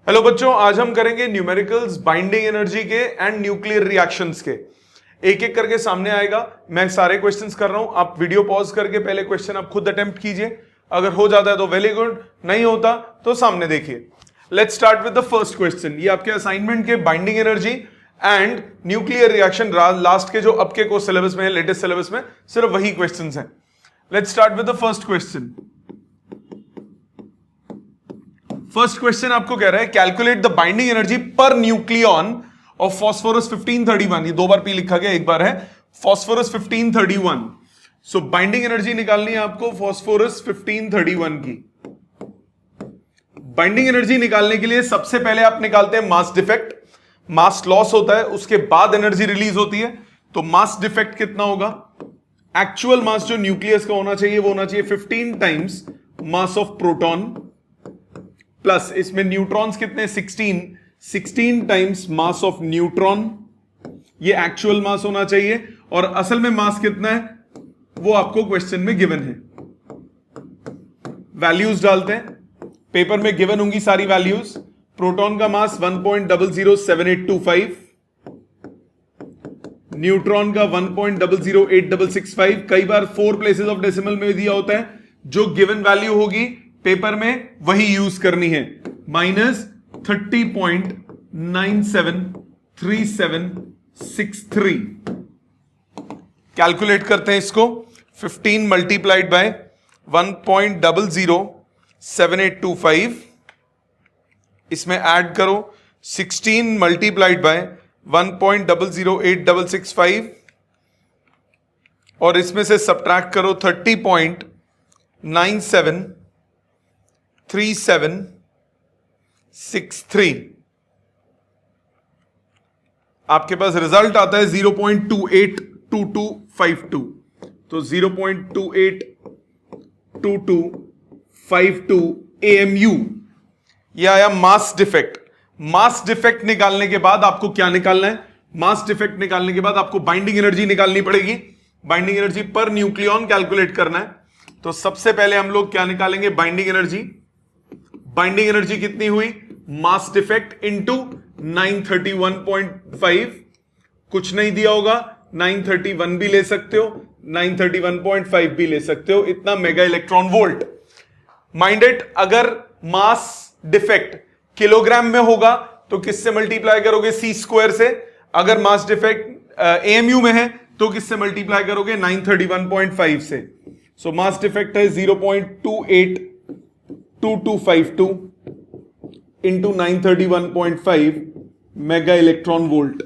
Hello बच्चों, आज हम करेंगे न्यूमेरिकल्स बाइंडिंग एनर्जी के एंड न्यूक्लियर रिएक्शंस के। एक एक करके सामने आएगा। मैं सारे क्वेश्चंस कर रहा हूं, आप वीडियो पॉज करके पहले क्वेश्चन आप खुद अटेम्प्ट कीजिए। अगर हो जाता है तो वेरी गुड, नहीं होता तो सामने देखिए। Let's start with the first question. ये आपके असाइनमेंट के binding energy and nuclear reaction last के जो अब के को सिलेबस में है, लेटेस्ट सिलेबस में सिर्फ वही क्वेश्चन है। Let's start with the first question. First question आपको कह रहा है calculate the binding energy per nucleon of phosphorus 1531। ये दो बार पी लिखा गया, एक बार है फास्फोरस 1531। सो बाइंडिंग एनर्जी निकालनी है आपको फास्फोरस 1531 की। बाइंडिंग एनर्जी निकालने के लिए सबसे पहले आप निकालते हैं मास डिफेक्ट। मास लॉस होता है, उसके बाद एनर्जी रिलीज होती है। तो मास डिफेक्ट कितना होगा? एक्चुअल मास जो न्यूक्लियस का होना चाहिए वो होना चाहिए 15 times mass of proton, plus इसमें न्यूट्रॉन्स कितने? 16 टाइम्स मास ऑफ न्यूट्रॉन। ये एक्चुअल मास होना चाहिए। और असल में मास कितना है वो आपको क्वेश्चन में गिवन है। वैल्यूज डालते हैं, पेपर में गिवन होंगी सारी वैल्यूज। प्रोटॉन का मास 1.007825, न्यूट्रॉन का 1.008665। कई बार 4 प्लेसेस ऑफ डेसिमल में दिया होता है। जो गिवन वैल्यू होगी पेपर में वही यूज करनी है, -30.973763। कैलकुलेट करते हैं इसको। 15 मल्टीप्लाइड बाय 1.007825, इसमें ऐड करो 16 मल्टीप्लाइड बाय 1.008665 और इसमें से सब्ट्रैक्ट करो 30.973763। आपके पास रिजल्ट आता है 0.282252। तो 0.282252 AMU ये आया मास डिफेक्ट। मास डिफेक्ट निकालने के बाद आपको क्या निकालना है? मास डिफेक्ट निकालने के बाद आपको बाइंडिंग एनर्जी निकालनी पड़ेगी। Binding energy per nucleon calculate करना है। तो सबसे पहले हम लोग क्या निकालेंगे? Binding energy. बाइंडिंग एनर्जी कितनी हुई? Mass defect into 931.5। कुछ नहीं दिया होगा, 931 भी ले सकते हो, 931.5 भी ले सकते हो। इतना मेगा इलेक्ट्रॉन वोल्ट। माइंडेड, अगर मास डिफेक्ट किलोग्राम में होगा तो किससे मल्टीप्लाई करोगे? सी स्क्वायर से। अगर मास डिफेक्ट एएमयू में है तो किससे मल्टीप्लाई करोगे? 931.5 से। सो मास डिफेक्ट है 0.282252 इंटू 931.5 मेगा इलेक्ट्रॉन वोल्ट।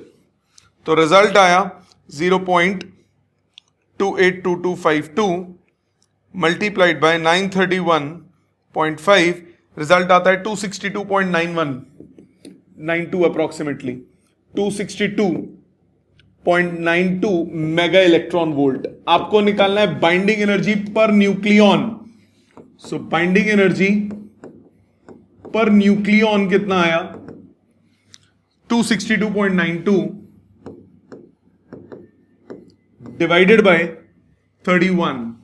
तो रिजल्ट आया 0.282252 मल्टीप्लाइड बाय 931.5, रिजल्ट आता है 262.9192 अप्रोक्सीमेटली 262.92 मेगा इलेक्ट्रॉन वोल्ट। आपको निकालना है बाइंडिंग एनर्जी पर न्यूक्लियन। सो बाइंडिंग एनर्जी पर न्यूक्लियन कितना आया? 262.92 divided by 31।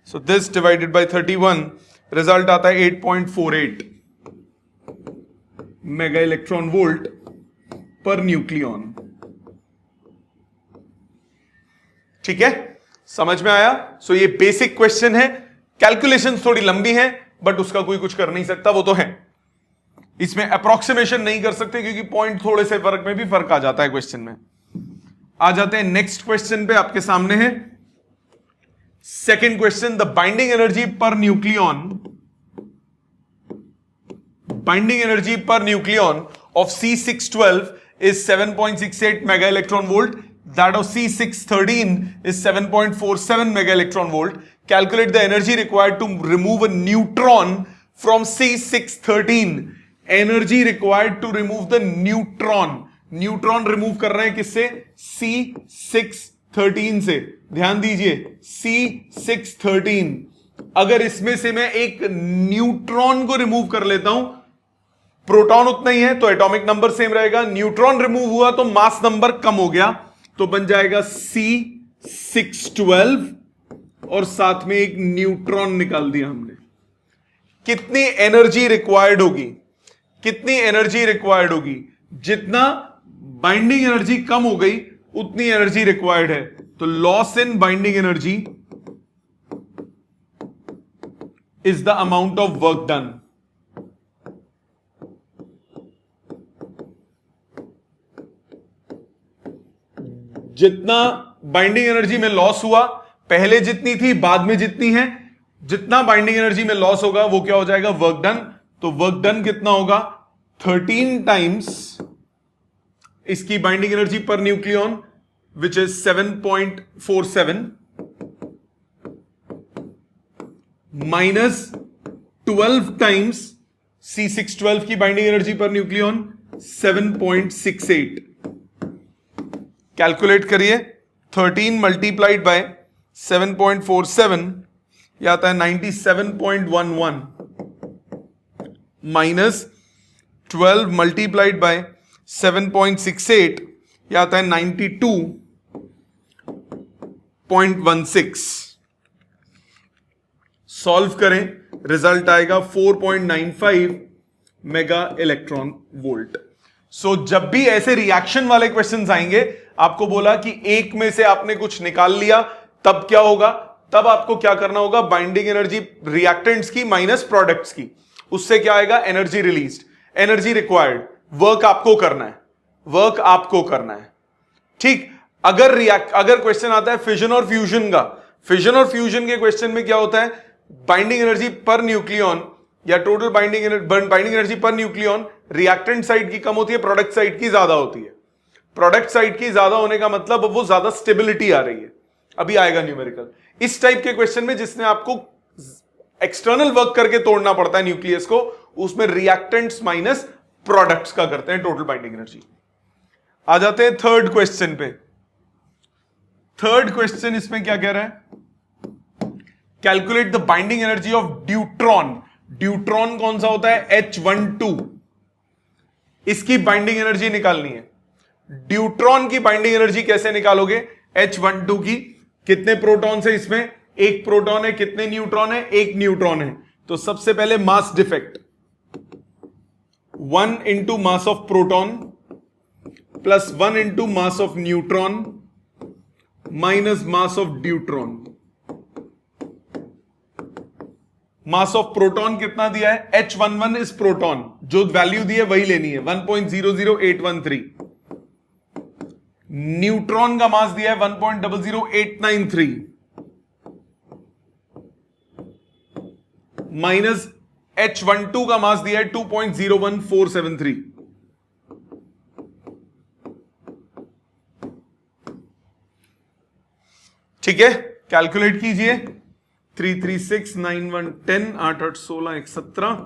So this divided bye 31, result आता है 8.48 mega electron volt per nucleon. ठीक है, समझ में आया? सो ये बेसिक क्वेश्चन है। कैलकुलेशन थोड़ी लंबी है बट उसका कोई कुछ कर नहीं सकता, वो तो है। इसमें अप्रोक्सीमेशन नहीं कर सकते क्योंकि पॉइंट थोड़े से फर्क में भी फर्क आ जाता है क्वेश्चन में। आ जाते हैं नेक्स्ट क्वेश्चन पे। आपके सामने है second question. The binding energy per nucleon, binding energy per nucleon of C612 is 7.68 mega electron volt. That of C613 is 7.47 mega electron volt. Calculate the energy required to remove a neutron from C613. Energy required to remove the neutron. Neutron remove कर रहे हैं किससे? C613 से। ध्यान दीजिए, C613। अगर इसमें से मैं एक न्यूट्रॉन को रिमूव कर लेता हूं, प्रोटॉन उतना ही है तो एटॉमिक नंबर सेम रहेगा। न्यूट्रॉन रिमूव हुआ तो मास नंबर कम हो गया, तो बन जाएगा C612 और साथ में एक न्यूट्रॉन निकाल दिया हमने। कितनी एनर्जी रिक्वायर्ड होगी, कितनी एनर्जी रिक्वायर्ड होगी, जितना बाइंडिंग एनर्जी कम हो गई उतनी एनर्जी रिक्वायर्ड है। तो loss in binding energy is the amount of work done. जितना बाइंडिंग एनर्जी में लॉस हुआ, पहले जितनी थी बाद में जितनी है, जितना बाइंडिंग एनर्जी में लॉस होगा वो क्या हो जाएगा, वर्क डन। तो वर्क डन कितना होगा, 13 टाइम्स इसकी binding energy per nucleon which is 7.47 minus 12 times C612 की binding energy per nucleon 7.68। Calculate करिए, 13 मल्टीप्लाइड बाय 7.47 यह आता है 97.11 माइनस 12 मल्टीप्लाइड बाय 7.68 यह आता है 92.16। सॉल्व करें, रिजल्ट आएगा 4.95 मेगा इलेक्ट्रॉन वोल्ट। सो जब भी ऐसे रिएक्शन वाले क्वेश्चंस आएंगे, आपको बोला कि एक में से आपने कुछ निकाल लिया, तब क्या होगा, तब आपको क्या करना होगा, बाइंडिंग एनर्जी रिएक्टेंट्स की माइनस प्रोडक्ट्स की, उससे क्या आएगा, energy released, energy required, work आपको करना है, वर्क आपको करना है। ठीक, अगर क्वेश्चन आता है फिजन और फ्यूजन का, फिजन और फ्यूजन के क्वेश्चन में क्या होता है, बाइंडिंग एनर्जी पर न्यूक्लियन या total binding energy per nucleon reactant side की कम होती है, प्रोडक्ट साइड की ज्यादा होती है। प्रोडक्ट साइड की ज्यादा होने का मतलब वो ज्यादा स्टेबिलिटी आ रही है। अभी आएगा न्यूमेरिकल इस टाइप के क्वेश्चन में, जिसमें आपको एक्सटर्नल वर्क करके तोड़ना पड़ता है न्यूक्लियस को, उसमें रिएक्टेंट्स माइनस प्रोडक्ट्स का करते हैं टोटल बाइंडिंग एनर्जी। आ जाते हैं थर्ड क्वेश्चन पे। थर्ड क्वेश्चन इसमें क्या कह रहा है, calculate the binding energy of deuteron. Deuteron कौन सा होता है, H12, इसकी बाइंडिंग एनर्जी निकालनी है। ड्यूट्रॉन की बाइंडिंग एनर्जी कैसे निकालोगे, H12 की, कितने प्रोटॉन है इसमें, एक प्रोटॉन है, कितने न्यूट्रॉन है, एक न्यूट्रॉन है। तो सबसे पहले mass defect, 1 into mass of proton plus 1 into mass of neutron minus mass of deuteron. Mass of proton कितना दिया है, H11 इज प्रोटॉन, जो वैल्यू दी है वही लेनी है, 1.00813। न्यूट्रॉन का मास दिया है 1.00893 माइनस H12 का मास दिया है 2.01473। ठीक है, कैलकुलेट कीजिए, 3 3 6 9 1 10 8 8 16 1 17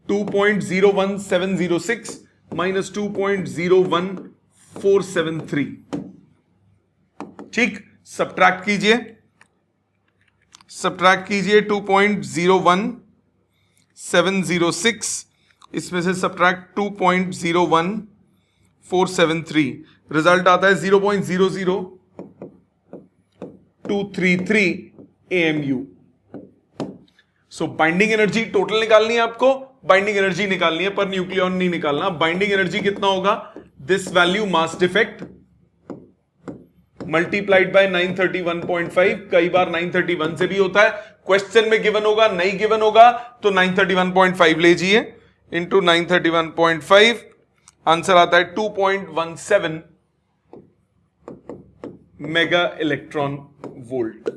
2.01706 माइनस 2.01473। ठीक, सब्ट्रैक्ट कीजिए, 2.01706 इसमें से सब्ट्रैक्ट 2.01473, रिजल्ट आता है 0.00233 AMU। सो बाइंडिंग एनर्जी टोटल निकालनी है आपको, बाइंडिंग एनर्जी निकालनी है, पर न्यूक्लियन नहीं निकालना। बाइंडिंग एनर्जी कितना होगा, this value mass defect multiplied by 931.5, कई बार 931 से भी होता है, क्वेश्चन में गिवन होगा, नहीं गिवन होगा तो 931.5 लीजिए, इंटू 931.5, आंसर आता है 2.17 मेगा इलेक्ट्रॉन वोल्ट।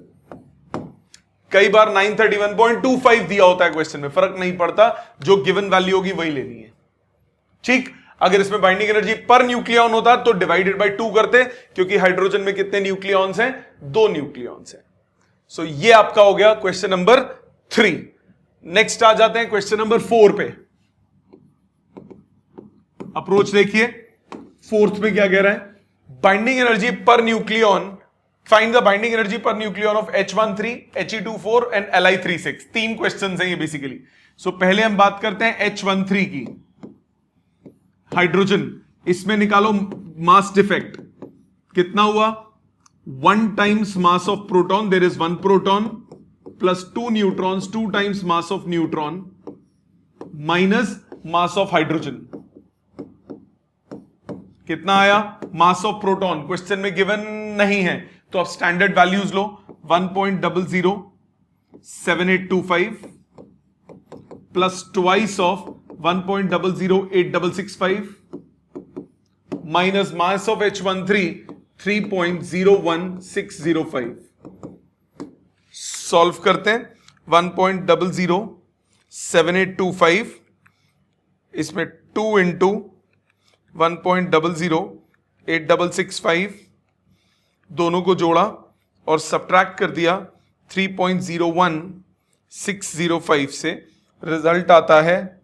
कई बार 931.25 दिया होता है क्वेश्चन में, फर्क नहीं पड़ता, जो गिवन वैल्यू होगी वही लेनी है। ठीक, अगर इसमें बाइंडिंग एनर्जी पर न्यूक्लियन होता तो डिवाइडेड बाय 2 करते, क्योंकि हाइड्रोजन में कितने न्यूक्लियॉन्स हैं, 2 न्यूक्लियॉन्स हैं। सो ये आपका हो गया क्वेश्चन नंबर 3। नेक्स्ट आ जाते हैं क्वेश्चन नंबर 4 पे। अप्रोच देखिए, फोर्थ में क्या कह रहा है, binding energy per nucleon, find the binding energy per nucleon of H13, He24 and Li36। 3 questions हैं ये बेसिकली। सो पहले हम बात करते हैं H13 की, हाइड्रोजन, इसमें निकालो मास डिफेक्ट, कितना हुआ, 1 times mass of proton, there is 1 proton plus 2 neutrons 2 times mass of neutron minus mass of hydrogen. कितना आया? मास ऑफ प्रोटॉन क्वेश्चन में गिवन नहीं है, तो आप स्टैंडर्ड वैल्यूज लो। 1.007825 plus twice of 1.008665 minus mass of H13 3.01605। Solve करते हैं। 1.007825 इसमें 2 इंटू 1.00865 दोनों को जोड़ा और सब्ट्रैक्ट कर दिया 3.01605 से। रिजल्ट आता है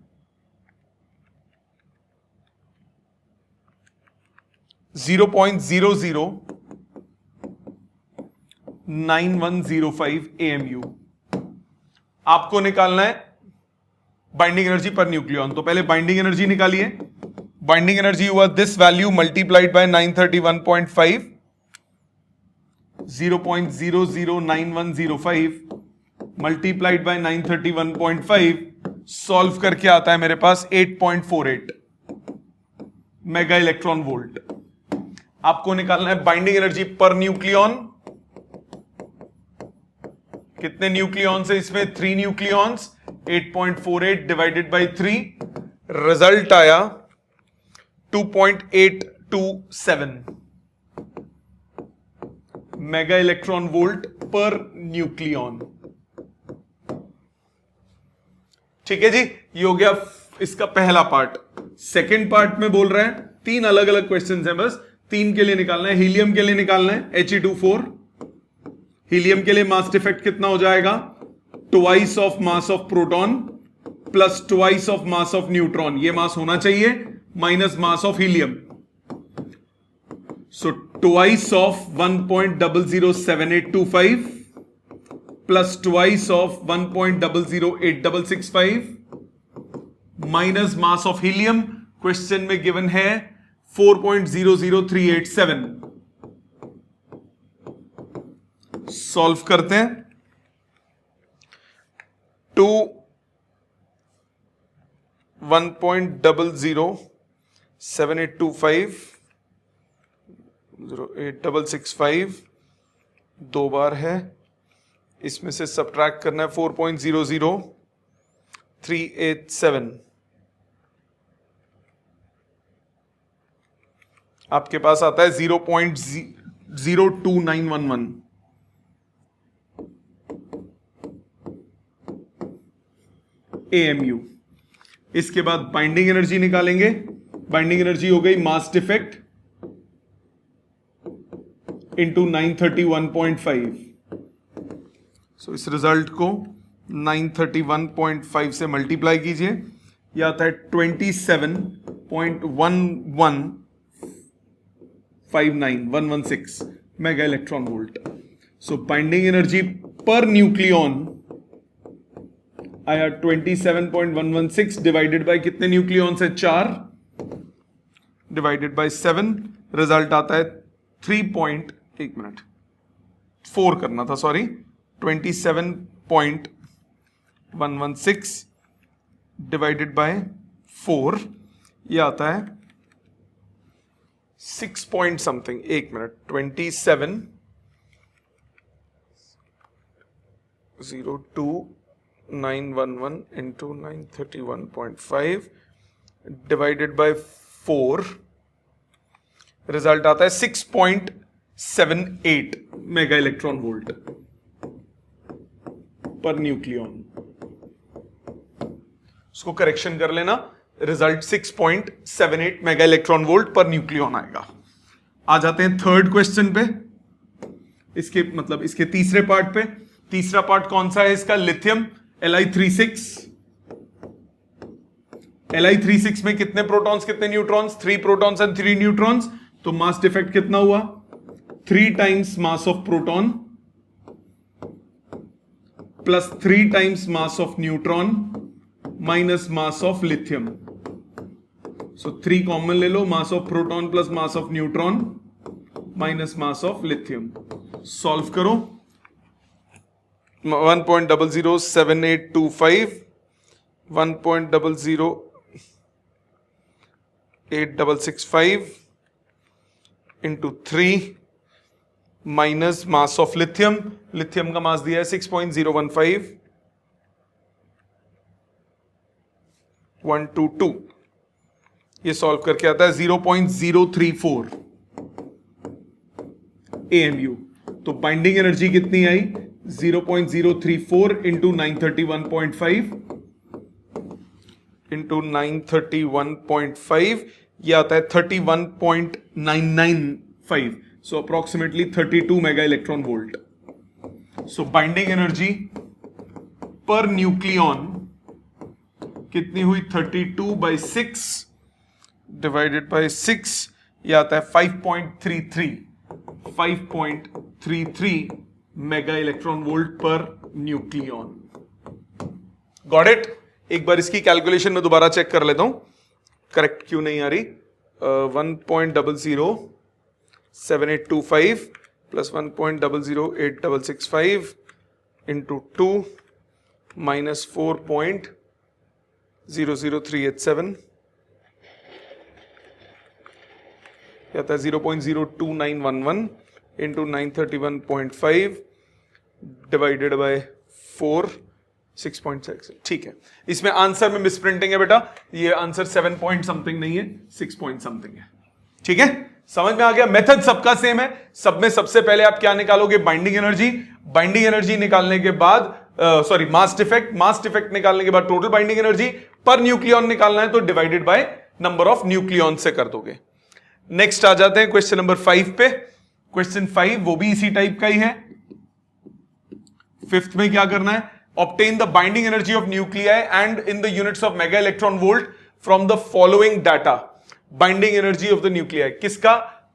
0.009105 AMU। आपको निकालना है बाइंडिंग एनर्जी पर न्यूक्लियॉन। तो पहले बाइंडिंग एनर्जी निकालिए। बाइंडिंग एनर्जी हुआ this value multiplied by 931.5, 0.009105 multiplied by 931.5, solve करके आता है मेरे पास 8.48 मेगा इलेक्ट्रॉन वोल्ट। आपको निकालना है बाइंडिंग एनर्जी पर न्यूक्लियॉन। कितने न्यूक्लियॉन्स है इसमें? 3 न्यूक्लियॉन्स। 8.48 डिवाइडेड बाय 3, रिजल्ट आया 2.827 मेगा इलेक्ट्रॉन वोल्ट पर न्यूक्लियॉन। ठीक है जी, ये हो गया इसका पहला पार्ट। सेकेंड पार्ट में बोल रहे हैं 3 अलग अलग क्वेश्चंस हैं, बस 3 के लिए निकालना है। हीलियम के लिए निकालना है He24। हीलियम के लिए मास डिफेक्ट कितना हो जाएगा? Twice of mass of proton plus twice of mass of neutron, ये मास होना चाहिए, minus mass of helium. So twice of 1.007825 plus twice of 1.008665 minus mass of helium. Question में गिवन है 4.00387। सॉल्व करते हैं। 1.007825 08665 दो बार है, इसमें से सब्ट्रैक्ट करना है 4.00387। आपके पास आता है 0.02911। AMU। इसके बाद बाइंडिंग एनर्जी निकालेंगे। बाइंडिंग एनर्जी हो गई मास डिफेक्ट इंटू 931.5। सो इस रिजल्ट को 931.5 से मल्टीप्लाई कीजिए, यह आता है 27.1159116 mega electron volt. So binding energy पर न्यूक्लियॉन आया 27.116 डिवाइडेड बाय कितने न्यूक्लियॉन्स है? 4 डिवाइडेड बाय 7, रिजल्ट आता है 4 करना था, सॉरी, 27.116 डिवाइडेड बाय 4, ये आता है 6 point something. 27.02911 into 931.5 divided by 4, result आता है 6.78 मेगा इलेक्ट्रॉन वोल्ट पर न्यूक्लियॉन। उसको करेक्शन कर लेना, रिजल्ट 6.78 मेगा इलेक्ट्रॉन वोल्ट पर न्यूक्लियॉन आएगा। आ जाते हैं थर्ड क्वेश्चन पे, इसके तीसरे पार्ट पे। तीसरा पार्ट कौन सा है इसका? Lithium Li36। Li36 में कितने प्रोटॉन्स कितने न्यूट्रॉन्स? 3 protons and 3 neutrons. तो मास डिफेक्ट कितना हुआ? 3 times mass of proton plus 3 times mass of neutron minus mass of lithium. So 3 common ले लो, mass of proton plus mass of neutron minus mass of lithium. Solve करो। 1.007825, 1.008665 into 3 minus mass of lithium, lithium का mass दिया है 6.015, 122, ये solve करके आता है 0.034 AMU। तो बाइंडिंग एनर्जी कितनी आई 0.034 इंटू 931.5 इंटू 931.5, ये आता है 31.995, so approximately 32 mega electron volt. So binding energy per nucleon कितनी हुई 32 by 6 divided by 6, ये आता है 5.33 mega electron volt per nucleon. Got it? एक बार इसकी कैलकुलेशन में दोबारा चेक कर लेता हूं करेक्ट क्यों नहीं आ रही। 1.007825 प्लस 1.008665 इंटू 2 माइनस 4.00387, आता है 0.02911 इंटू 931.5 डिवाइडेड बाय 4, 6.6। ठीक है, इसमें आंसर में मिसप्रिंटिंग है बेटा, ये आंसर 7 पॉइंट समथिंग नहीं है, 6 पॉइंट समथिंग है। ठीक है, समझ में आ गया? मेथड सबका सेम है, सब में सबसे पहले आप क्या निकालोगे? Binding energy. बाइंडिंग एनर्जी निकालने के बाद मास डिफेक्ट, मास डिफेक्ट निकालने के बाद total binding energy per nucleon निकालना है तो divided by number of nucleon से कर दोगे। नेक्स्ट आ जाते हैं क्वेश्चन नंबर 5 पे। क्वेश्चन 5 वो भी इसी टाइप का ही है। फिफ्थ में क्या करना है? Obtain the binding energy of nuclei and in the units of mega electron volt from the following data. Binding energy of the nuclei किसका?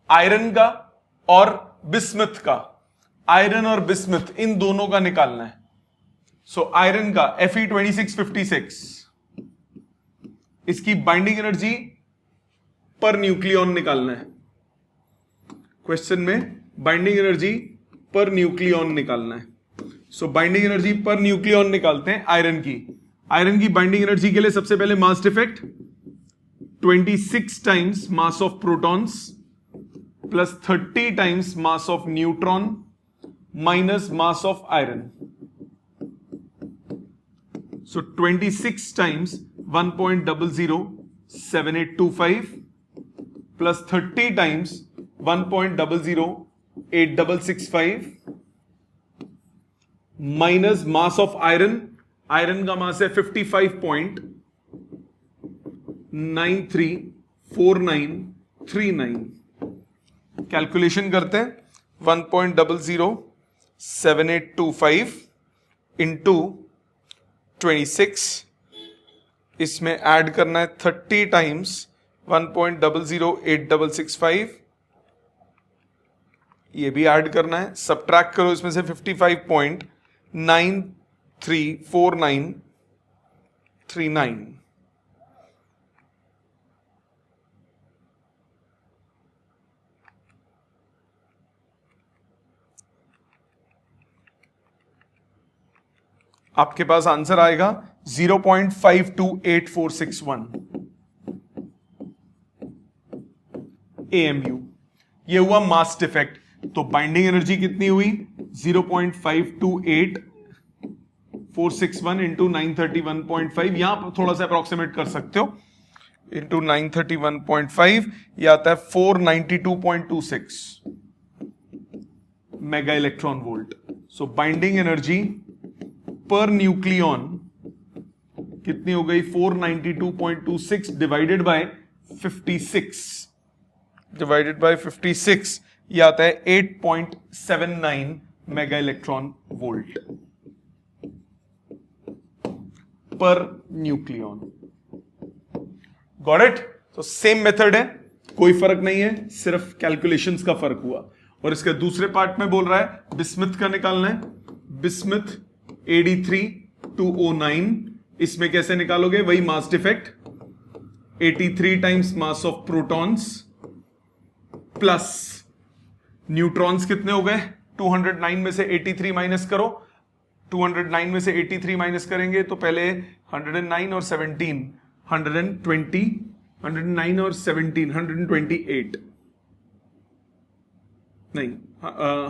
आयरन का और बिस्मथ का। आयरन और बिस्मथ इन दोनों का निकालना है। सो आयरन का Fe2656, इसकी बाइंडिंग एनर्जी पर न्यूक्लियन निकालना है। क्वेश्चन में बाइंडिंग एनर्जी पर न्यूक्लियन निकालना है। सो बाइंडिंग एनर्जी पर न्यूक्लियन निकालते हैं आयरन की। आयरन की बाइंडिंग एनर्जी के लिए सबसे पहले mass defect 26 times mass of protons plus 30 times mass of neutron minus mass of iron. So 26 times 1.007825 plus 30 times 1.008665 minus mass of iron. Iron का मास है 55.934939। कैलकुलेशन करते हैं। 1.007825 इंटू 26, इसमें ऐड करना है 30 टाइम्स 1.008665, ये भी ऐड करना है। सब्ट्रैक्ट करो इसमें से 55.934939। आपके पास आंसर आएगा 0.528461 AMU। ये हुआ मास डिफेक्ट। तो बाइंडिंग एनर्जी कितनी हुई? 0.528461 इंटू 931.5, यहां पर थोड़ा सा अप्रोक्सीमेट कर सकते हो, इंटू 931.5, ये आता है 492.26 mega electron volt. So binding energy per nucleon कितनी हो गई? 492.26 डिवाइडेड बाय 56, ये आता है 8.79 mega electron volt per nucleon. Got it? तो सेम मेथड है, कोई फर्क नहीं है, सिर्फ कैलकुलेशंस का फर्क हुआ। और इसके दूसरे पार्ट में बोल रहा है बिस्मथ का निकालना है। बिस्मथ AD3209, इसमें कैसे निकालोगे? वही mass defect 83 times mass of protons plus neutrons कितने हो गए? 209 में से 83 माइनस करो, 209 में से 83 माइनस करेंगे तो पहले 109 और 17 120 109 और 17 128 नहीं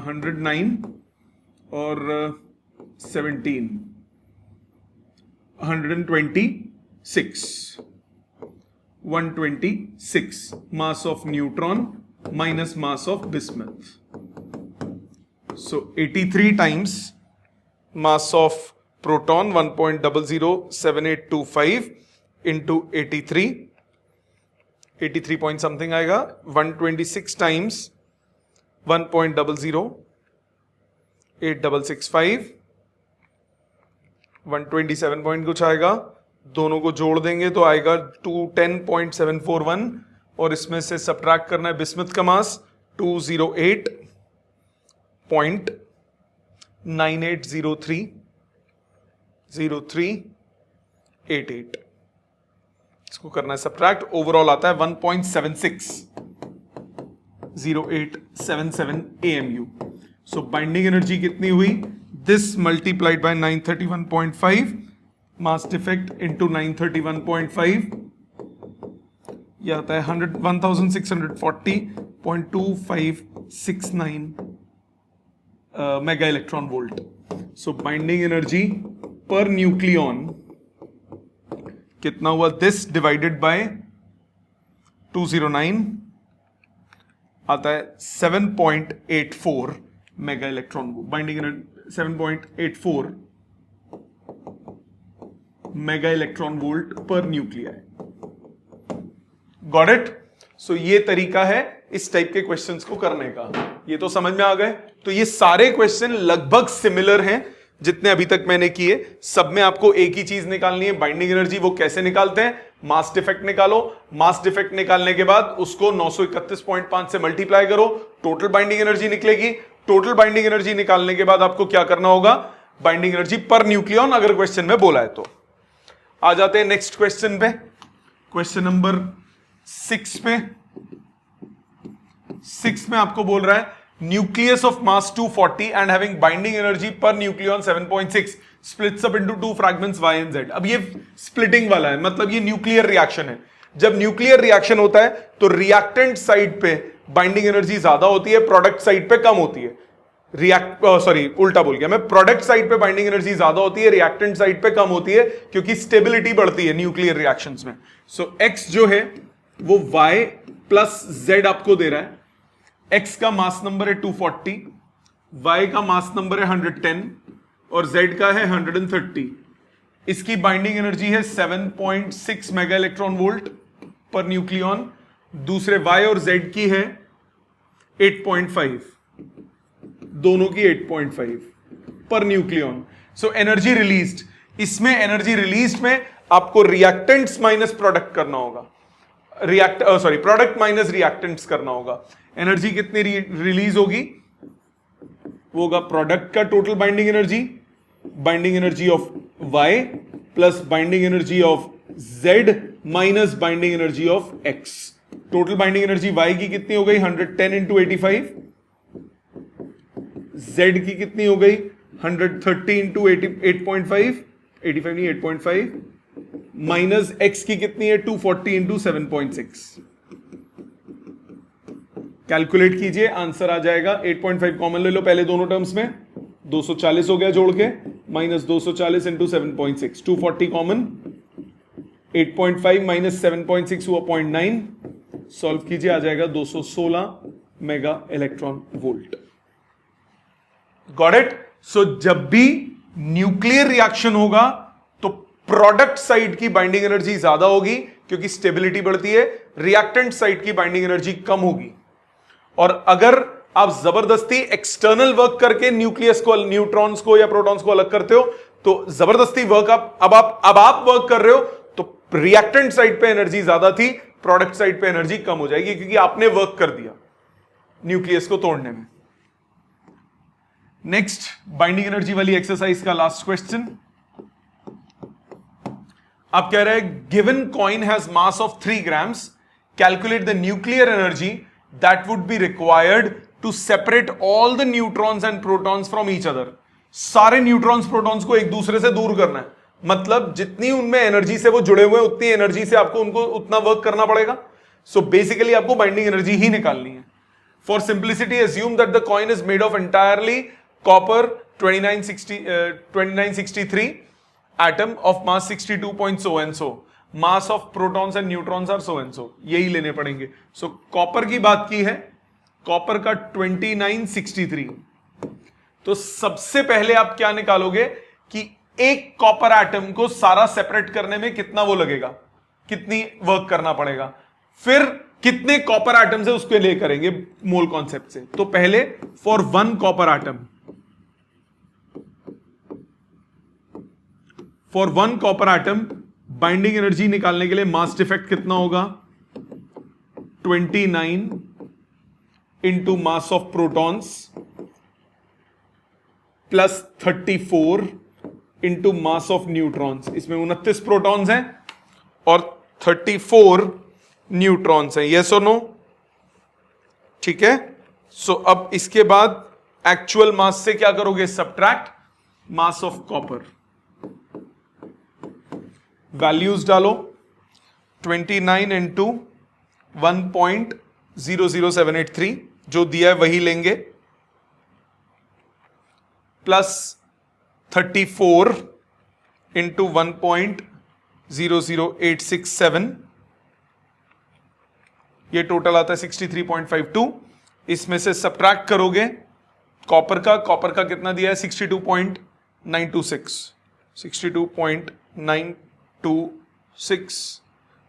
109 और 17 126 mass of neutron minus mass of bismuth. So 83 times mass of proton 1.007825 into 83 point something आएगा. 126 times 1.008665 127 पॉइंट कुछ आएगा. दोनों को जोड़ देंगे तो आएगा 210.741 और इसमें से सब्ट्रैक्ट करना है बिस्मथ का मास 208.9803 इसको करना है सब्ट्रैक्ट. ओवरऑल आता है 1.760877 AMU. सो बाइंडिंग एनर्जी कितनी हुई? This multiplied by 931.5 mass defect into 931.5 यह आता है 1640.2569 mega electron volt. So binding energy per nucleon कितना हुआ? दिस डिवाइडेड बाय 209 आता है 7.84 mega electron volt. Binding energy 7.84 mega electron volt per nuclei. Got it? So ये तरीका है इस टाइप के क्वेश्चंस को करने का. ये तो समझ में आ गए. तो ये सारे क्वेश्चन लगभग सिमिलर हैं जितने अभी तक मैंने किए. सब में आपको एक ही चीज निकालनी है, बाइंडिंग एनर्जी. वो कैसे निकालते हैं? मास डिफेक्ट निकालो. मास डिफेक्ट निकालने के बाद उसको 931.5 से मल्टीप्लाई करो, टोटल बाइंडिंग एनर्जी निकलेगी. टोटल बाइंडिंग एनर्जी निकालने के बाद आपको क्या करना होगा? बाइंडिंग एनर्जी पर न्यूक्लियन अगर क्वेश्चन में बोला है तो. आ जाते हैं नेक्स्ट क्वेश्चन पे. क्वेश्चन नंबर 6 पे. 6 में आपको बोल रहा है nucleus of mass 240 and having binding energy per nucleon 7.6 splits up into 2 fragments y and z. अब ये स्प्लिटिंग वाला है, मतलब ये न्यूक्लियर रिएक्शन है. जब न्यूक्लियर रिएक्शन होता है तो रिएक्टेंट साइड पे बाइंडिंग एनर्जी ज्यादा होती है, प्रोडक्ट साइड पे कम होती है. उल्टा बोल गया मैं. प्रोडक्ट साइड पे बाइंडिंग एनर्जी ज्यादा होती है, रिएक्टेंट साइड पे कम होती है, क्योंकि स्टेबिलिटी बढ़ती है न्यूक्लियर रिएक्शंस में. सो x जो है वो y प्लस z आपको दे रहा है. x का मास नंबर है 240, y का मास नंबर है 110 और z का है 130. इसकी बाइंडिंग एनर्जी है 7.6 mega electron volt per nucleon. दूसरे y और z की है 8.5, दोनों की 8.5 per nucleon. So energy released, इसमें एनर्जी रिलीज्ड में आपको रिएक्टेंट्स माइनस प्रोडक्ट करना होगा. प्रोडक्ट माइनस रिएक्टेंट्स करना होगा. एनर्जी कितनी रिलीज होगी? वो होगा प्रोडक्ट का total binding energy of y plus binding energy of z minus binding energy of x. Total binding energy y की कितनी हो गई? 110 इंटू 85. z की कितनी हो गई? 130 इंटू 8.5, 85 नहीं 8.5, माइनस x की कितनी है? 240 इंटू 7.6. कैलकुलेट कीजिए, आंसर आ जाएगा. 8.5 कॉमन ले लो पहले दोनों टर्म्स में, 240 हो गया जोड़ के, माइनस 240 इंटू 7.6, 240 कॉमन. 8.5 माइनस 7.6 हुआ 0.9. सॉल्व कीजिए, आ जाएगा 216 mega electron volt. Got it? So जब भी न्यूक्लियर रिएक्शन होगा तो प्रोडक्ट साइड की बाइंडिंग एनर्जी ज्यादा होगी क्योंकि स्टेबिलिटी बढ़ती है, रिएक्टेंट साइड की बाइंडिंग एनर्जी कम होगी. और अगर आप जबरदस्ती एक्सटर्नल वर्क करके न्यूक्लियस को, न्यूट्रॉन्स को या प्रोटॉन्स को अलग करते हो तो जबरदस्ती वर्क अब आप वर्क कर रहे हो तो रिएक्टेंट साइड पे एनर्जी ज्यादा थी, प्रोडक्ट साइड पे एनर्जी कम हो जाएगी क्योंकि आपने वर्क कर दिया न्यूक्लियस को तोड़ने में. नेक्स्ट बाइंडिंग एनर्जी वाली एक्सरसाइज का लास्ट क्वेश्चन. आप कह रहे हैं given coin has mass of 3 grams, calculate the nuclear energy that would be required to separate all the neutrons and protons from each other. सारे न्यूट्रॉन्स प्रोटॉन्स को एक दूसरे से दूर करना है, मतलब जितनी उनमें एनर्जी से वो जुड़े हुए हैं उतनी एनर्जी से आपको उनको उतना वर्क करना पड़ेगा। सो बेसिकली आपको बाइंडिंग एनर्जी ही निकालनी है। For simplicity assume that the coin is made of entirely copper 2963 atom of mass 62 point so and so, mass of protons and neutrons are so and so, यही लेने पड़ेंगे। सो copper की बात की है, कॉपर का 2963, तो सबसे पहले आप क्या निकालोगे कि एक कॉपर एटम को सारा सेपरेट करने में कितना वो लगेगा, कितनी वर्क करना पड़ेगा, फिर कितने कॉपर एटम से उसके लिए करेंगे मोल कॉन्सेप्ट से। तो पहले for one copper atom, for one copper atom binding energy निकालने के लिए मास डिफेक्ट कितना होगा, 29 into mass of protons plus 34 into mass of neutrons. इसमें 29 प्रोटॉन्स हैं और 34 न्यूट्रॉन्स हैं, यस और नो, ठीक है। सो अब इसके बाद एक्चुअल मास से क्या करोगे, subtract mass of copper, values डालो, 29 इंटू 1.00783 जो दिया है वही लेंगे, प्लस 34 इंटू 1.00867, ये टोटल आता है 63.52। इसमें से सब्ट्रैक्ट करोगे कॉपर का कितना दिया है, 62.926,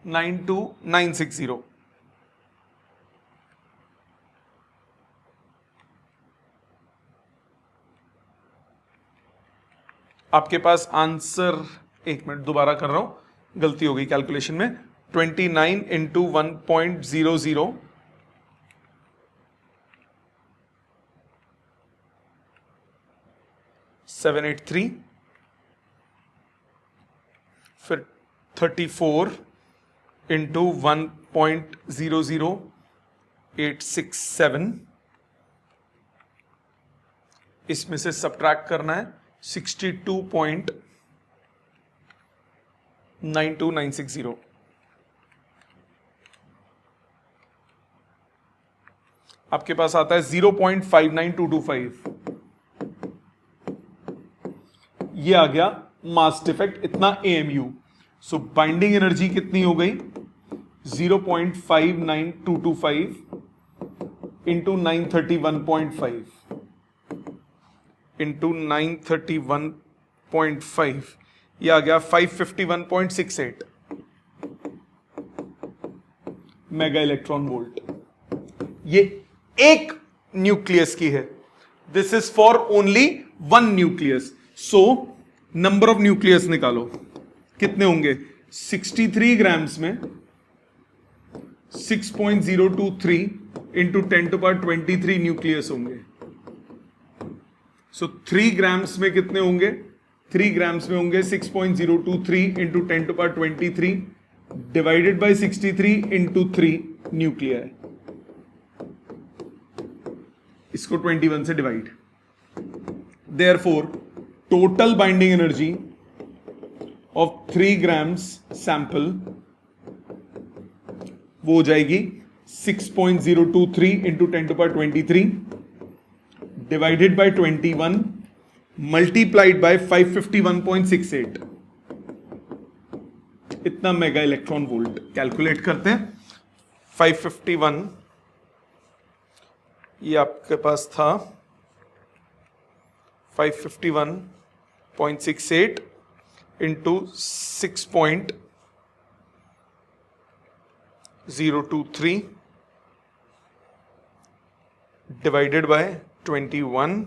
92960। आपके पास आंसर, एक मिनट दोबारा कर रहा हूं, गलती हो गई कैलकुलेशन में, 29 इंटू 1.00783, फिर 34 इंटू 1.00867, इसमें से सब्ट्रैक्ट करना है 62.92960। आपके पास आता है 0.59225, ये आ गया मास डिफेक्ट, इतना AMU। सो बाइंडिंग एनर्जी कितनी हो गई, 0.59225 इंटू 931.5 इंटू 931.5, ये आ गया 551.68 मेगा इलेक्ट्रॉन वोल्ट। ये एक न्यूक्लियस की है, this is for only one nucleus. So number of nucleus निकालो, कितने होंगे, 63 ग्राम्स में 6.023 इंटू 10⁻23 न्यूक्लियस होंगे। सो 3 ग्राम्स में कितने होंगे, 3 ग्राम्स में होंगे 6.023 into 10⁻23 divided by 63 into 3 nuclear, इसको 21 से divide. Therefore total binding energy of 3 grams sample वो हो जाएगी 6.023 into 10⁻23 divided by 21 multiplied by 551.68, इतना मेगा इलेक्ट्रॉन वोल्ट। कैलकुलेट करते हैं, 551 ये आपके पास था 551.68 इंटू 6.023 डिवाइडेड बाय 21,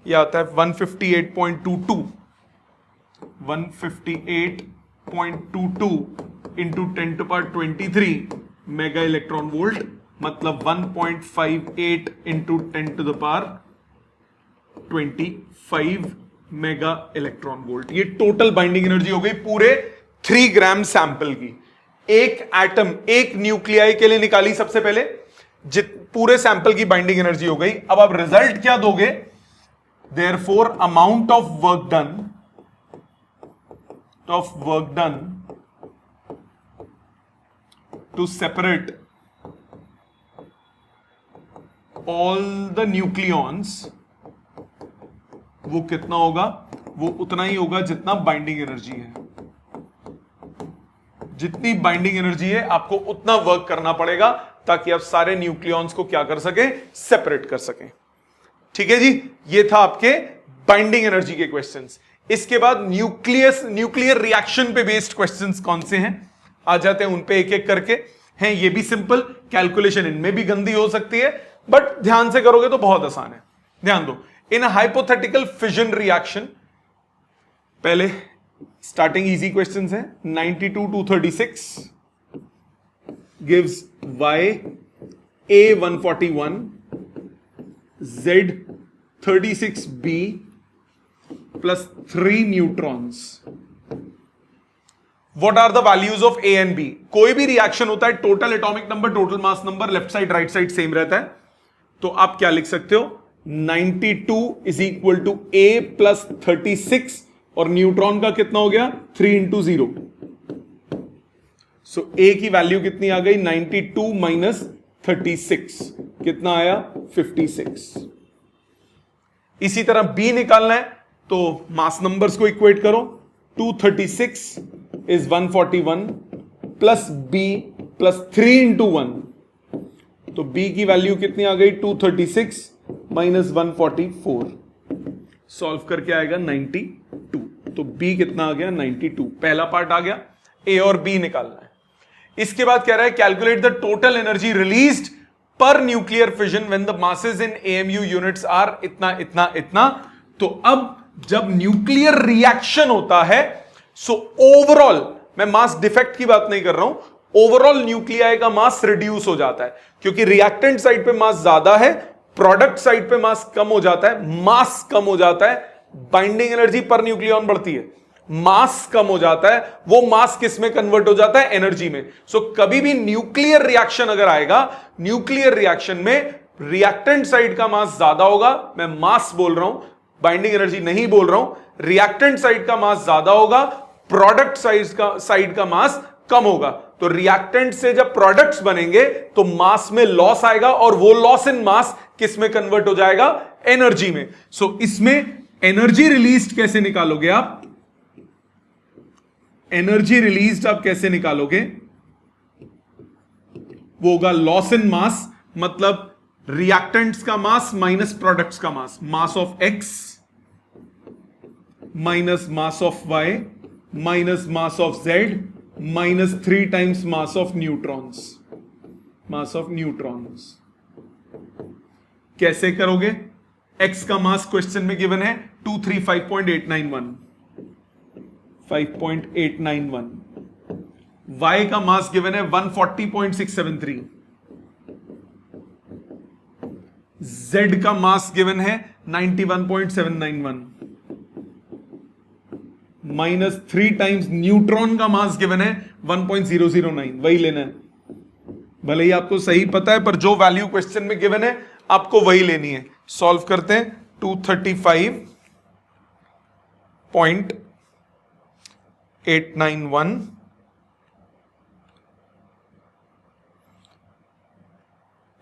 यह आता है 158.22 इंटू 10⁻23 मेगा इलेक्ट्रॉन वोल्ट, मतलब 1.58 इंटू 10⁻25 मेगा इलेक्ट्रॉन वोल्ट। ये टोटल बाइंडिंग एनर्जी हो गई पूरे 3 ग्राम सैंपल की। एक एटम, एक न्यूक्लियाई के लिए निकाली सबसे पहले, पूरे सैंपल की बाइंडिंग एनर्जी हो गई। अब आप रिजल्ट क्या दोगे, Therefore, amount of work done to separate all the nucleons, वो कितना होगा? वो उतना ही होगा जितना बाइंडिंग एनर्जी है। जितनी बाइंडिंग एनर्जी है आपको उतना वर्क करना पड़ेगा ताकि आप सारे न्यूक्लियॉन्स को क्या कर सके? सेपरेट कर सके। ठीक है जी, ये था आपके बाइंडिंग एनर्जी के क्वेश्चंस। इसके बाद न्यूक्लियर रिएक्शन पे बेस्ड क्वेश्चंस कौन से हैं आ जाते हैं उन पे एक एक करके। हैं ये भी सिंपल, कैलकुलेशन इनमें भी गंदी हो सकती है, बट ध्यान से करोगे तो बहुत आसान है। ध्यान दो, इन हाइपोथेटिकल फिजन रिएक्शन, पहले स्टार्टिंग इजी क्वेश्चंस है। 92 to 36 gives y a 141 z 36b plus 3 neutrons. What are the values of a and b? कोई भी रिएक्शन होता है, total atomic number, total mass number, left side right side same रहता है, तो आप क्या लिख सकते हो? 92 is equal to a plus 36 और न्यूट्रॉन का कितना हो गया? 3 into 0. सो a की वैल्यू कितनी आ गई? 92 माइनस 36 कितना आया? 56. इसी तरह b निकालना है तो मास नंबर्स को इक्वेट करो। 236 is 141 plus b plus 3 into 1, तो b की वैल्यू कितनी आ गई? 236 माइनस 144, सॉल्व करके आएगा 92। तो b कितना आ गया? 92। पहला पार्ट आ गया, a और b निकालना है। इसके बाद कह रहा है calculate the total energy released per nuclear fission when the masses in AMU units are इतना इतना इतना। तो अब जब न्यूक्लियर रिएक्शन होता है, सो ओवरऑल, मैं मास डिफेक्ट की बात नहीं कर रहा हूं, ओवरऑल न्यूक्लियाई का मास रिड्यूस हो जाता है, क्योंकि रिएक्टेंट साइड पे मास ज्यादा है, प्रोडक्ट साइड पे मास कम हो जाता है, मास कम हो जाता है, बाइंडिंग एनर्जी पर न्यूक्लियॉन बढ़ती है, मास कम हो जाता है, वो मास किस में कन्वर्ट हो जाता है? एनर्जी में। सो कभी भी न्यूक्लियर रिएक्शन अगर आएगा, न्यूक्लियर रिएक्शन में रिएक्टेंट साइड का मास ज्यादा होगा, मैं मास बोल रहा हूं, बाइंडिंग एनर्जी नहीं बोल रहा हूं। रिएक्टेंट साइड का मास ज्यादा होगा, प्रोडक्ट साइड का मास कम होगा। तो रिएक्टेंट से जब प्रोडक्ट्स बनेंगे तो मास में लॉस आएगा, और वो लॉस इन मास किस में कन्वर्ट हो जाएगा? एनर्जी में। सो इसमें एनर्जी रिलीज्ड कैसे निकालोगे आप? एनर्जी रिलीज्ड आप कैसे निकालोगे? वो होगा लॉस इन मास, मतलब रिएक्टेंट्स का मास माइनस प्रोडक्ट्स का mass, mass of X minus mass of Y minus mass of Z minus 3 times mass of neutrons. Mass of neutrons कैसे करोगे? एक्स का मास क्वेश्चन में गिवन है 235.891, 5.891। वाई का मास गिवन है 140.673। जेड का मास गिवन है 91.791 माइनस 3 times न्यूट्रॉन का मास गिवन है 1.009। वही लेना है, भले ही आपको सही पता है, पर जो वैल्यू क्वेश्चन में गिवन है आपको वही लेनी है। सॉल्व करते हैं। 235.891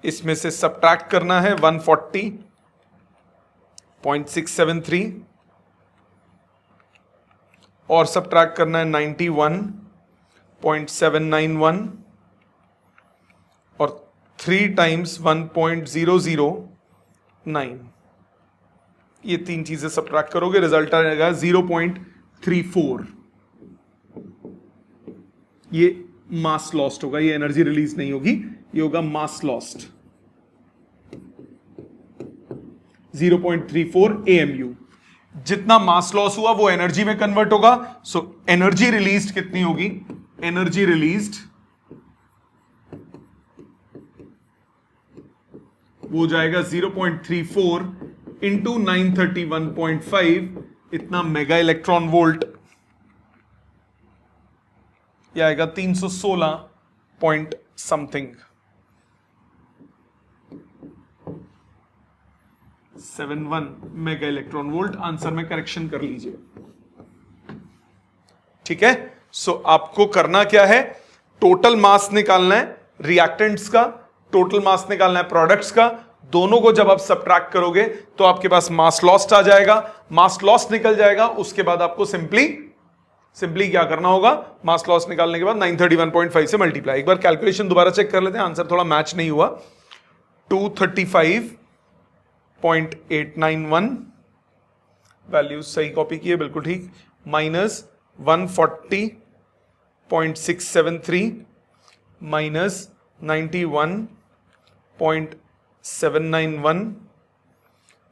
इसमें से सब्ट्रैक्ट करना है 140.673 और सब्ट्रैक्ट करना है 91.791 और 3 times 1.009। ये 3 चीजें सब्ट्रैक्ट करोगे, रिजल्ट आएगा 0.34। ये मास लॉस्ट होगा, ये एनर्जी रिलीज नहीं होगी, ये होगा मास लॉस्ट 0.34 AMU। जितना मास लॉस हुआ वो एनर्जी में कन्वर्ट होगा। सो एनर्जी रिलीज्ड कितनी होगी? एनर्जी रिलीज्ड वो जाएगा 0.34 इंटू 931.5, इतना मेगा इलेक्ट्रॉन वोल्ट, यह आएगा 316 point something. 71 mega electron volt. Answer में करेक्शन कर लीजिए। ठीक है, सो आपको करना क्या है, टोटल मास निकालना है रिएक्टेंट्स का, टोटल मास निकालना है प्रोडक्ट्स का। दोनों को जब आप सबट्रैक्ट करोगे तो आपके पास मास लॉस्ट आ जाएगा, मास लॉस्ट निकल जाएगा। उसके बाद आपको सिंपली क्या करना होगा, मास लॉस निकालने के बाद 931.5 से मल्टीप्लाई। एक बार कैलकुलेशन दोबारा चेक कर लेते हैं, आंसर थोड़ा मैच नहीं हुआ। 235.891 वैल्यूज सही कॉपी किए, बिल्कुल ठीक, माइनस 140.673 माइनस 91.791,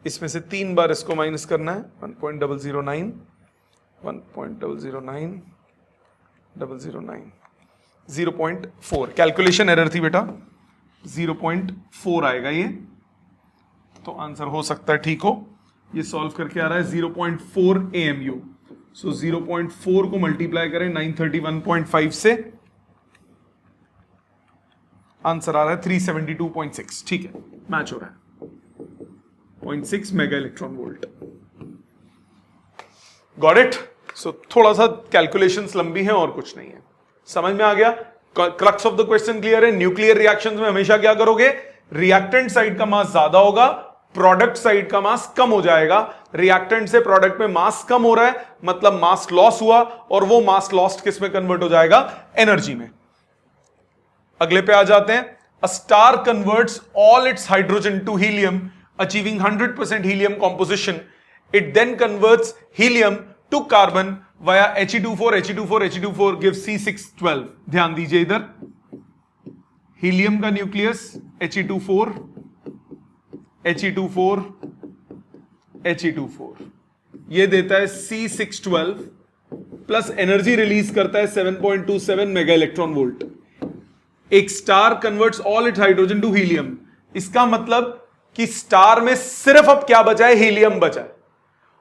इसमें से 3 बार इसको माइनस करना है, 1.009 1.009 0.4। कैलकुलेशन एरर थी बेटा, 0.4 आएगा ये, तो आंसर हो सकता है ठीक हो। ये सॉल्व करके आ रहा है 0.4 AMU। सो 0.4 को मल्टीप्लाई करें 931.5 से, आंसर आ रहा है 372.6। ठीक है, मैच हो रहा है, 0.6 mega electron volt. Got it. So थोड़ा सा कैलकुलेशंस लंबी हैं और कुछ नहीं है, समझ में आ गया। Crux of the question clear है। न्यूक्लियर रिएक्शंस में हमेशा क्या करोगे, रिएक्टेंट साइड का मास ज्यादा होगा, प्रोडक्ट साइड का मास कम हो जाएगा। रिएक्टेंट से प्रोडक्ट में मास कम हो रहा है, मतलब मास लॉस हुआ, और वो मास लॉस्ट किस में कन्वर्ट हो जाएगा, एनर्जी में। अगले पे आ जाते हैं। A star converts all it's hydrogen to helium achieving 100% helium composition. It then converts helium to carbon via He24, He24, He24 gives C612। ध्यान दीजिए इधर, हीलियम का न्यूक्लियस He24, He24, He24, ये देता है C612 प्लस एनर्जी रिलीज करता है 7.27 mega electron volt. एक star converts all it hydrogen to helium, इसका मतलब कि स्टार में सिर्फ अब क्या बचा है, हीलियम बचा है।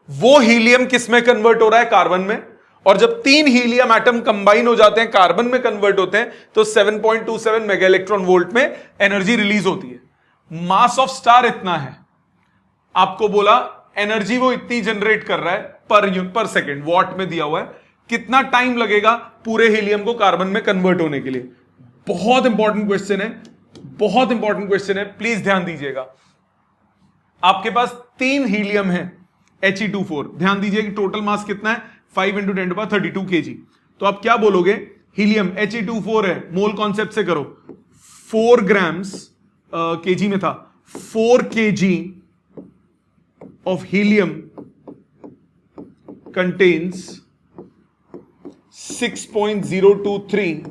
वो हीलियम किस में कन्वर्ट हो रहा है, कार्बन में। और जब 3 हीलियम एटम कंबाइन हो जाते हैं, कार्बन में कन्वर्ट होते हैं, तो 7.27 मेगा इलेक्ट्रॉन वोल्ट में एनर्जी रिलीज होती है। मास ऑफ स्टार इतना है, आपको बोला एनर्जी वो इतनी जनरेट कर रहा है पर सेकेंड, वॉट में दिया हुआ है। कितना टाइम लगेगा पूरे हीलियम को कार्बन में कन्वर्ट होने के लिए। बहुत इंपॉर्टेंट क्वेश्चन है, बहुत इंपॉर्टेंट क्वेश्चन है, प्लीज ध्यान दीजिएगा। आपके पास 3 हीलियम है He24, ध्यान दीजिए कि टोटल मास कितना है, 5 × 10⁻32 kg। तो आप क्या बोलोगे, हीलियम He24 है, मोल कॉन्सेप्ट से करो, 4 ग्राम्स केजी में था, 4 kg of helium contains 6.023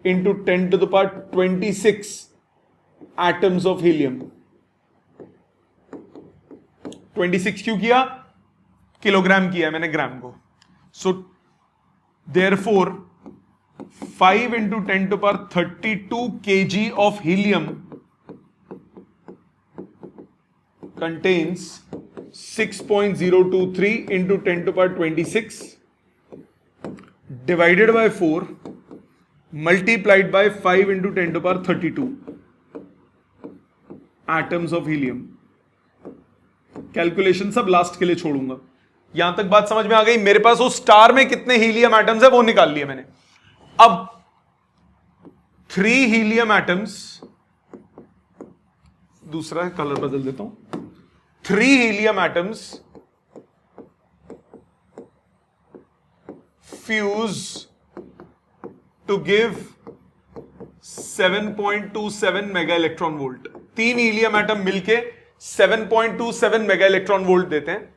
into 10⁻26 atoms of helium. 26 क्यों किया, किलोग्राम किया मैंने ग्राम को। So therefore 5 × 10⁻32 kg of helium contains 6.023 into 10⁻26 divided by 4 multiplied by 5 into 10⁻32 atoms of helium। Calculation सब लास्ट के लिए छोड़ूंगा। यहां तक बात समझ में आ गई। मेरे पास उस स्टार में कितने हीलियम एटम्स है वो निकाल लिए मैंने। अब 3 हीलियम एटम्स, दूसरा कलर बदल देता हूं, 3 helium atoms fuse to give 7.27 mega electron volt. 3 helium atom मिलके 7.27 मेगा इलेक्ट्रॉन वोल्ट देते हैं।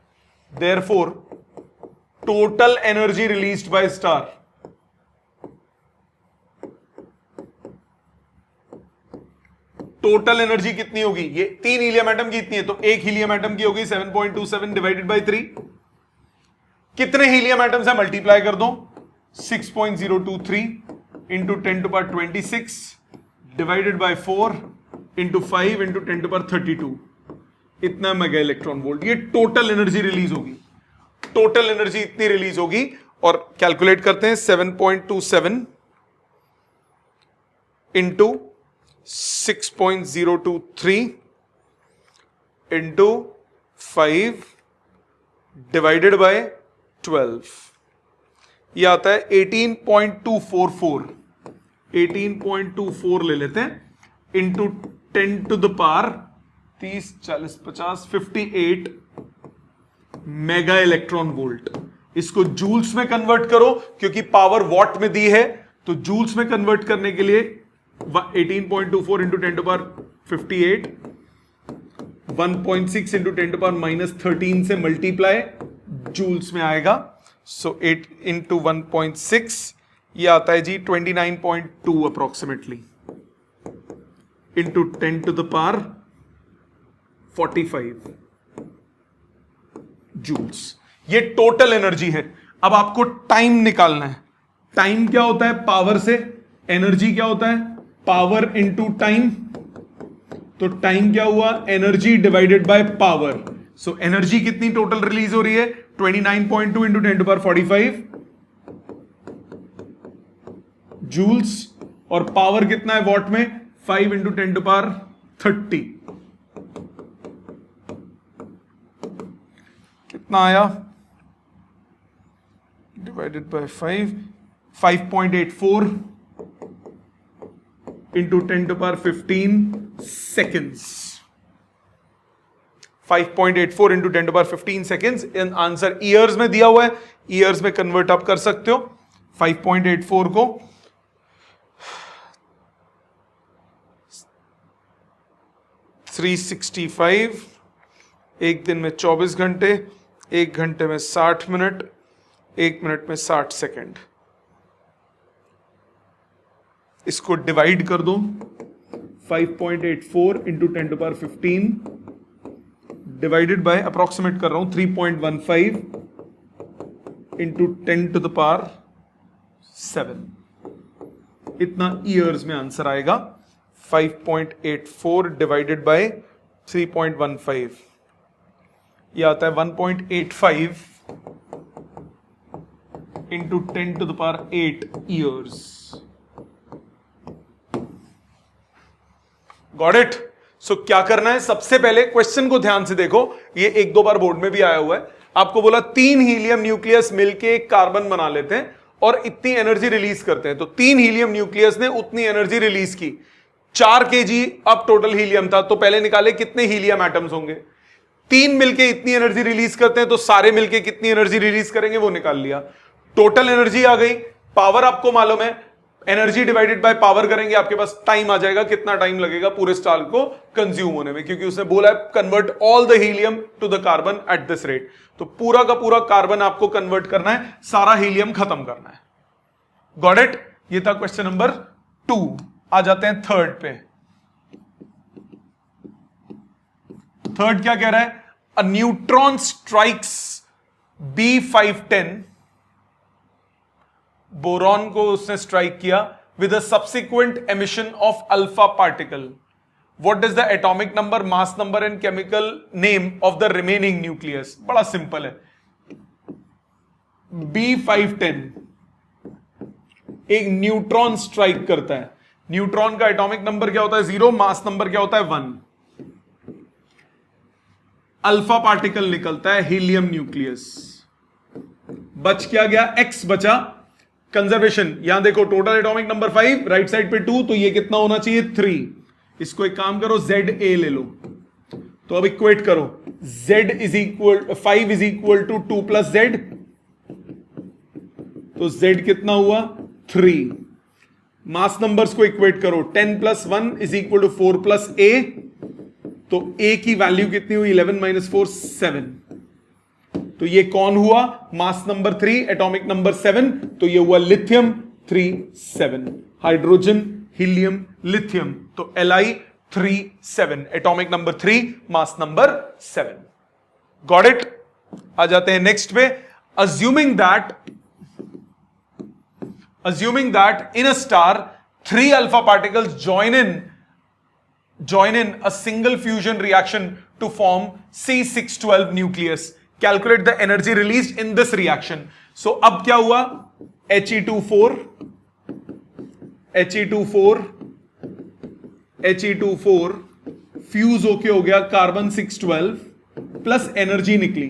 Therefore total energy released by star, total energy कितनी होगी, ये 3 हीलियम एटम की इतनी है, तो एक हीलियम एटम की होगी 7.27 डिवाइडेड बाय 3। कितने हीलियम एटम्स है मल्टीप्लाई कर दो, 6.023 into 10⁻26 divided by 4 into 5 into 10⁻32, इतना मेगा इलेक्ट्रॉन वोल्ट। ये टोटल एनर्जी रिलीज होगी, टोटल एनर्जी इतनी रिलीज होगी। और कैलकुलेट करते हैं, 7.27 इंटू 6.023 इंटू 5 डिवाइडेड बाय 12, ये आता है 18.244, 18.24 ले लेते हैं, into 10 to the power 30, 40, 50, 58 mega electron volt. इसको जूल्स में कन्वर्ट करो, क्योंकि पावर वॉट में दी है, तो जूल्स में कन्वर्ट करने के लिए 18.24 into 10 to power 58, 1.6 into 10 to power -13 से मल्टीप्लाई, जूल्स में आएगा। सो 8 इंटू 1.6, ये आता है जी 29.2 approximately, into 10 to the power 45 joules. ये टोटल एनर्जी है। अब आपको टाइम निकालना है। टाइम क्या होता है? पावर से। एनर्जी क्या होता है? Power into time. तो टाइम क्या हुआ? Energy divided by power. So energy कितनी टोटल रिलीज हो रही है? 29.2 इंटू 10 टू पावर 45 जूल्स, और पावर कितना है वॉट में? 5 इंटू 10 टू पावर 30। कितना आया? Divided by 5, 5.84 into 10 to power 15 seconds. 5.84 into 10 to power 15 seconds. इन आंसर ईयर्स में दिया हुआ है, ईयर्स में कन्वर्ट आप कर सकते हो। 5.84 को 365, एक दिन में 24 घंटे, एक घंटे में 60 मिनट, एक मिनट में 60 सेकेंड। इसको डिवाइड कर दो, 5.84 into 10 to power 15 divided by, approximate कर रहा हूं, 3.15 इंटू 10 टू द पावर 7। इतना ईयर्स में आंसर आएगा। 5.84 डिवाइडेड बाय 3.15, ये आता है 1.85 into 10 to the power 8 years. Got it? So क्या करना है? सबसे पहले क्वेश्चन को ध्यान से देखो, ये एक दो बार बोर्ड में भी आया हुआ है। आपको बोला 3 हीलियम न्यूक्लियस मिलके एक कार्बन बना लेते हैं और इतनी एनर्जी रिलीज करते हैं। तो 3 हीलियम न्यूक्लियस ने उतनी एनर्जी रिलीज की। 4 kg अब टोटल हीलियम था, तो पहले निकाले कितने हीलियम एटम्स होंगे। 3 मिलके इतनी एनर्जी रिलीज करते हैं, तो सारे मिलके कितनी एनर्जी रिलीज करेंगे वो निकाल लिया। टोटल एनर्जी आ गई। पावर आपको मालूम है, एनर्जी डिवाइडेड बाय पावर करेंगे, आपके पास टाइम आ जाएगा, कितना टाइम लगेगा पूरे स्टार को कंज्यूम होने में, क्योंकि उसने बोला है convert all the helium to the carbon at this rate. तो पूरा का पूरा कार्बन आपको कन्वर्ट करना है, सारा हीलियम खत्म करना है। Got it? ये था क्वेश्चन नंबर 2। आ जाते हैं थर्ड पे। थर्ड क्या कह रहा है? A neutron strikes B510, boron को उसने स्ट्राइक किया, with a subsequent emission of alpha particle. What is the atomic number, mass number and chemical name of the remaining nucleus? बड़ा सिंपल है। B510 एक न्यूट्रॉन स्ट्राइक करता है। Neutron का atomic number क्या होता है? 0। मास नंबर क्या होता है? 1। अल्फा पार्टिकल निकलता है, हीलियम न्यूक्लियस। बच क्या गया? X बचा। कंजर्वेशन, यहां देखो, total atomic number 5, right side पे 2, तो ये कितना होना चाहिए? 3। इसको एक काम करो, ZA ले लो। तो अब इक्वेट करो, Z is equal 5 is equal to 2 plus Z, तो Z कितना हुआ? 3। मास नंबर्स को इक्वेट करो, 10 plus 1 is equal to 4 plus A, तो A की वैल्यू कितनी हुई? 11 माइनस 4 7। तो ये कौन हुआ? मास नंबर 3, एटॉमिक नंबर 7, तो ये हुआ लिथियम 37। हाइड्रोजन, हीलियम, लिथियम, तो Li37, atomic number 3, mass number 7। Got it? आ जाते हैं नेक्स्ट पे। Assuming that in a star 3 alpha particles join in a single fusion reaction to form C612 nucleus. Calculate the energy released in this reaction. So अब क्या हुआ? He24 fuse होके हो गया कार्बन 612 प्लस एनर्जी निकली।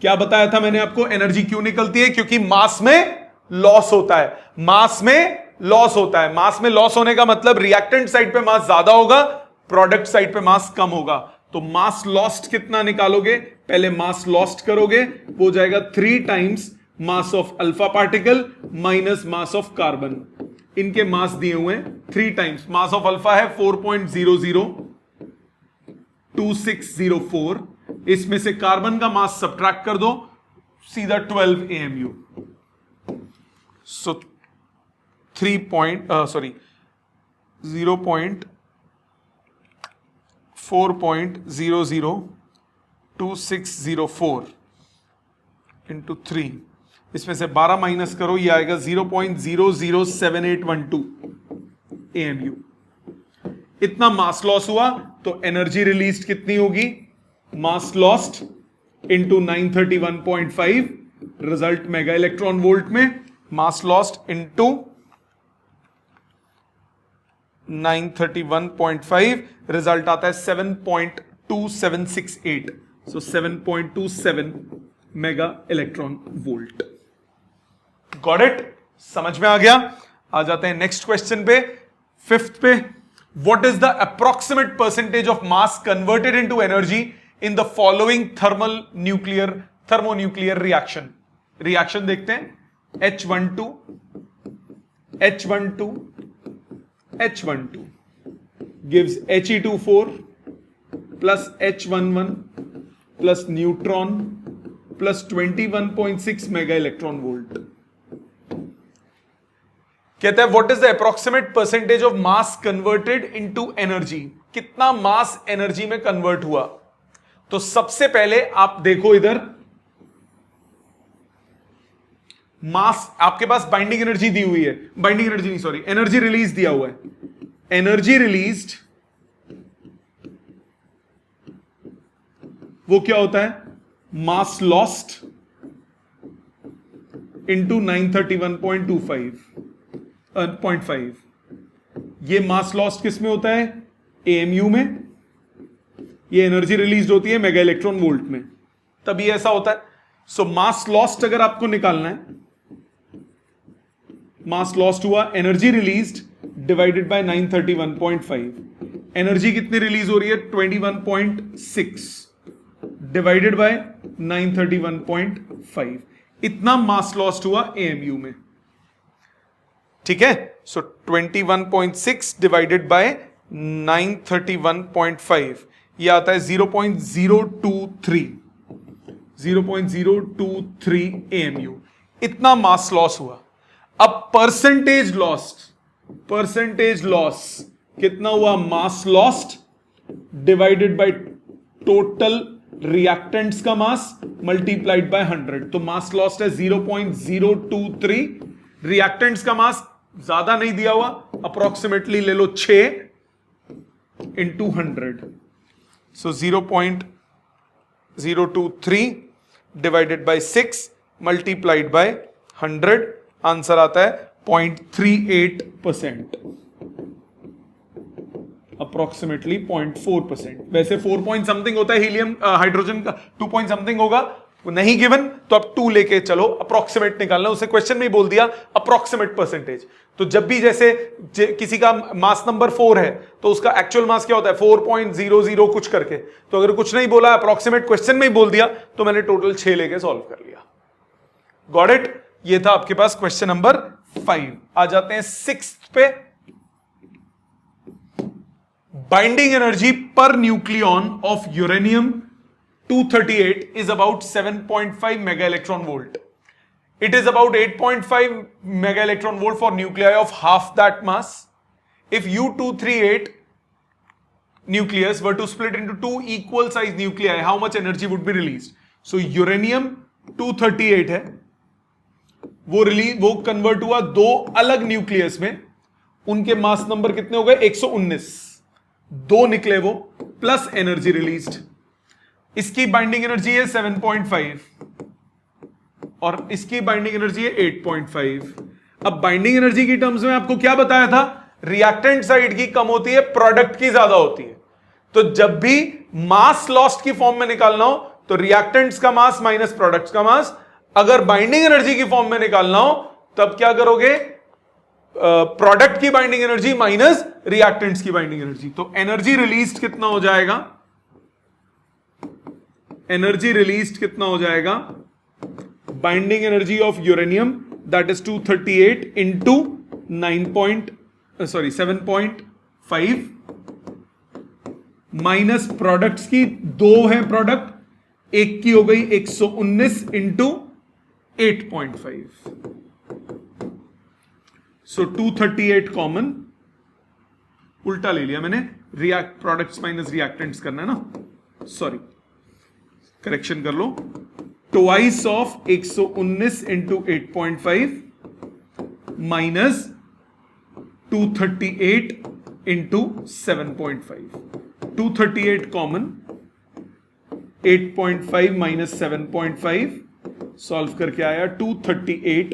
क्या बताया था मैंने आपको? एनर्जी क्यों निकलती है? क्योंकि मास में लॉस होता है। मास में लॉस होता है। मास में लॉस होने का मतलब रिएक्टेंट साइड पे मास ज्यादा होगा, प्रोडक्ट साइड पे मास कम होगा। तो मास लॉस्ट कितना निकालोगे? पहले मास लॉस्ट करोगे, वो जाएगा 3 times mass of alpha particle minus mass of carbon. इनके मास दिए हुए 3 टाइम्स। मास ऑफ अल्फा है 4.002604। इसमें से कार्बन का मास सब्ट्रैक्ट कर दो, सीधा 12 AMU। सो 4.002604 इंटू 3, इसमें से 12 माइनस करो, ये आएगा 0.007812 AMU। इतना मास लॉस हुआ, तो एनर्जी रिलीज कितनी होगी? Mass lost into 931.5, result mega electron volt में। मास लॉस्ट इंटू 931.5, रिजल्ट आता है 7.2768। So 7.27 mega electron volt. Got it? समझ में आ गया? आ जाते हैं नेक्स्ट क्वेश्चन पे, 5th पे। What is the approximate percentage of mass converted into energy in the following thermonuclear reaction? Reaction देखते हैं। H12 H12 H12 gives He24 plus H11 plus neutron plus 21.6 mega electron volt. कहता है what is the approximate percentage of mass converted into energy? कितना mass energy में convert हुआ? तो सबसे पहले आप देखो इधर, मास आपके पास बाइंडिंग एनर्जी दी हुई है, बाइंडिंग एनर्जी नहीं, सॉरी, एनर्जी रिलीज दिया हुआ है। एनर्जी रिलीज्ड वो क्या होता है? मास लॉस्ट इंटू 931.25.5। ये मास लॉस्ट किस में होता है? AMU में। ये एनर्जी रिलीज होती है मेगा इलेक्ट्रॉन वोल्ट में, तभी ऐसा होता है। सो मास लॉस्ट अगर आपको निकालना है, मास लॉस्ट हुआ energy released divided by 931.5। Energy कितनी रिलीज हो रही है? 21.6 डिवाइडेड बाय 931.5। इतना मास लॉस्ट हुआ AMU में। ठीक है? सो 21.6 डिवाइडेड बाय 931.5, ये आता है 0.023 AMU। इतना मास लॉस हुआ। अब परसेंटेज लॉस कितना हुआ? Mass lost divided by total reactants का मास मल्टीप्लाइड बाय 100। तो मास लॉस्ट है 0.023। रिएक्टेंट्स का मास ज्यादा नहीं दिया हुआ, अप्रोक्सीमेटली ले लो 6 into 100। So 0.023 divided by 6 multiplied by 100, answer आता है 0.38%, अप्रोक्सीमेटली 0.4%। वैसे 4 पॉइंट समथिंग होता है हीलियम, हाइड्रोजन का 2 पॉइंट समथिंग होगा, वो नहीं गिवन, तो अब 2 लेके चलो, अप्रोक्सीमेट निकालना। उसे क्वेश्चन में ही बोल दिया अप्रोक्सीमेट परसेंटेज। तो जब भी जैसे किसी का मास नंबर 4 है, तो उसका एक्चुअल मास क्या होता है? 4.00 कुछ करके। तो अगर कुछ नहीं बोला, अप्रोक्सीमेट क्वेश्चन में ही बोल दिया, तो मैंने टोटल 6 लेके सॉल्व कर लिया। Got it? ये था आपके पास क्वेश्चन नंबर 5। आ जाते हैं 6th पे। Binding energy per nucleon of uranium 238 is about 7.5 mega electron volt. It is about 8.5 mega electron volt for nuclei of half that mass. If U238 nucleus were to split into 2 equal size nuclei, how much energy would be released? So uranium 238 है, वो convert हुआ 2 अलग nucleus में, उनके mass number कितने हो गए? 119। 2 निकले वो, प्लस एनर्जी रिलीज्ड। इसकी बाइंडिंग एनर्जी है 7.5 और इसकी बाइंडिंग एनर्जी है 8.5। अब बाइंडिंग एनर्जी की टर्म्स में आपको क्या बताया था? रिएक्टेंट साइड की कम होती है, प्रोडक्ट की ज्यादा होती है। तो जब भी मास लॉस्ट की फॉर्म में निकालना हो, तो रिएक्टेंट्स का मास माइनस प्रोडक्ट्स का मास। अगर बाइंडिंग एनर्जी की फॉर्म में निकालना हो तब क्या करोगे, प्रोडक्ट की बाइंडिंग एनर्जी माइनस रिएक्टेंट्स की बाइंडिंग एनर्जी। तो एनर्जी रिलीज्ड कितना हो जाएगा, एनर्जी रिलीज्ड कितना हो जाएगा, binding energy of uranium that is 238 into 7.5 minus products की, दो है प्रोडक्ट, एक की हो गई 119 इंटू 8.5, सो 238 कॉमन, उल्टा ले लिया मैंने, रिएक्ट प्रोडक्ट्स माइनस रिएक्टेंट्स करना है ना, सॉरी करेक्शन कर लो, twice of 119 into 8.5 minus 238 into 7.5, 238 common, 8.5 minus 7.5 solve करके आया 238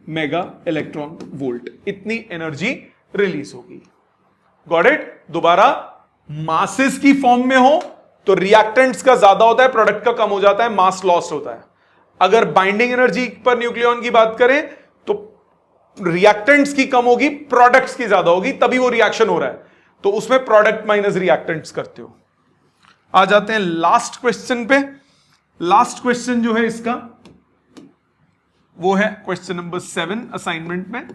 मेगा इलेक्ट्रॉन वोल्ट, इतनी एनर्जी रिलीज होगी। Got it. दोबारा, मासेस की फॉर्म में हो तो रिएक्टेंट्स का ज्यादा होता है, प्रोडक्ट का कम हो जाता है, मास लॉस्ट होता है। अगर बाइंडिंग एनर्जी पर न्यूक्लियॉन की बात करें तो रिएक्टेंट्स की कम होगी, प्रोडक्ट्स की ज्यादा होगी, तभी वो रिएक्शन हो रहा है, तो उसमें प्रोडक्ट माइनस रिएक्टेंट्स करते हो। आ जाते हैं लास्ट क्वेश्चन पे। लास्ट क्वेश्चन जो है इसका वो है क्वेश्चन नंबर 7 असाइनमेंट में।